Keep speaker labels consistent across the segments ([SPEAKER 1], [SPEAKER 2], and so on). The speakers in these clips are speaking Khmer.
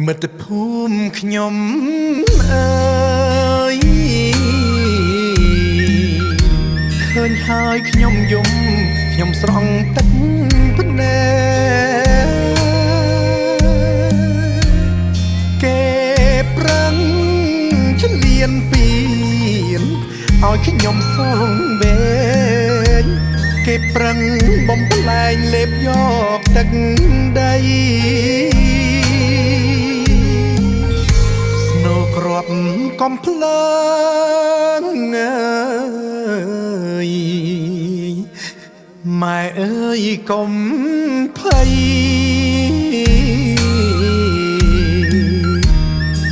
[SPEAKER 1] មិត្តភូមិខ្ញុំអើយឃើញហើយខ្ញុំយំខ្ញុំស្រង់ទឹកភ្នែកគេប្រឹងឆ្លៀនពៀនឲ្យខ្ញុំសងវែងគេប្រឹងបំផ្លែងលេបយកទឹកដីគ្រាប់កំភ្លើងអើយម៉ែអើយកុំភ័យ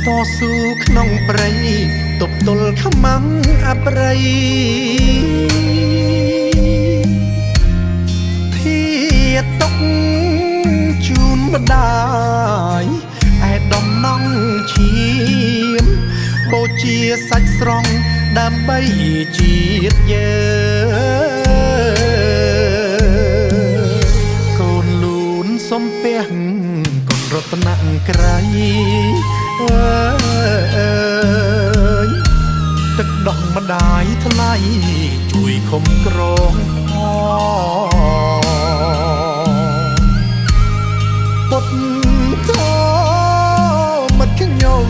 [SPEAKER 1] តស៊ូក្នុងព្រៃទប់ទល់ខ្មាំងអប្រិយធាតុកជូនម្ដាយឯដំណងឈាមបូជាសាច់ស្រង់ដើម្បីជាតិយើងកូនលូនសំពះកូនរតនក្រៃអើយទឹកដោះម្ដាយថ្លៃជួយខំក្រងពុតធមិត្តខ្ញុំ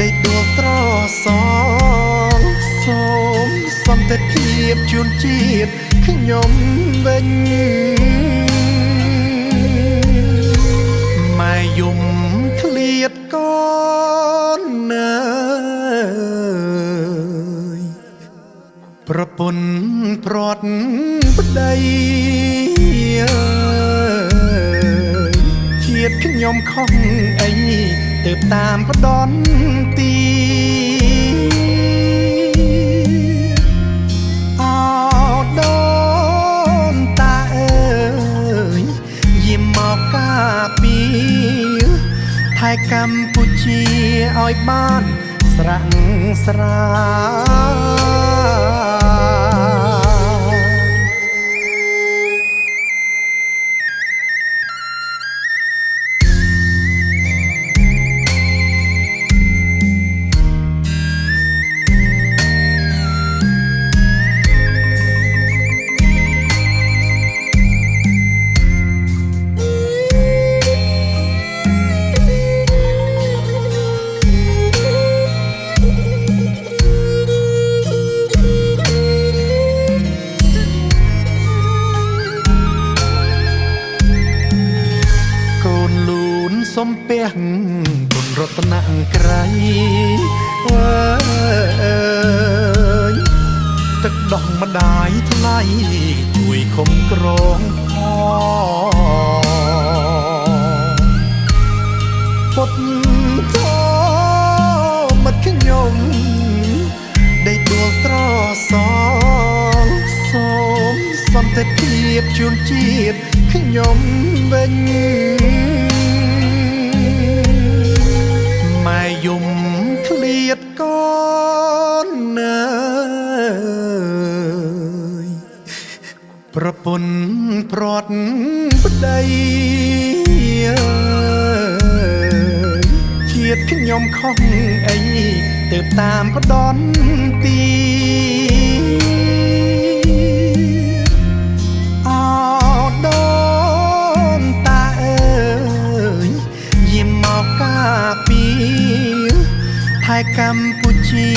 [SPEAKER 1] ដេកដួលត្រសងសូមសន្តិភាពជូនជាតិខ្ញុំវិញម៉ែយំឃ្លាតកូនអើយប្រពន្ធព្រាត់ប្តីជាតិខ្ញុំខំអីទើបតាមផ្ដន់ទីអោដូនតាអើយយាមមកការពារថៃកម្ពុជាឲ្យបានស្រាក់ស្រាសំពះគុណរតនក្រៃអើយទឹកដោះម្ដាយថ្លៃជួយខំក្រងពុតធមិត្តខ្ញុំដេកដួលត្រសងសូមសន្តិភាពជូនជាតិខ្ញុំវិញម៉ែយំឃ្លាតកូនអើយប្រពន្ធព្រាត់ប្តីជាតិខ្ញុំខំអីទើបតាមផ្ដន់ទីអោដូនតាអើយយាមមកការពារថៃកម្ពុជា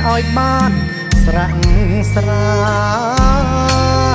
[SPEAKER 1] ឲ្យបានស្រាក់ស្រា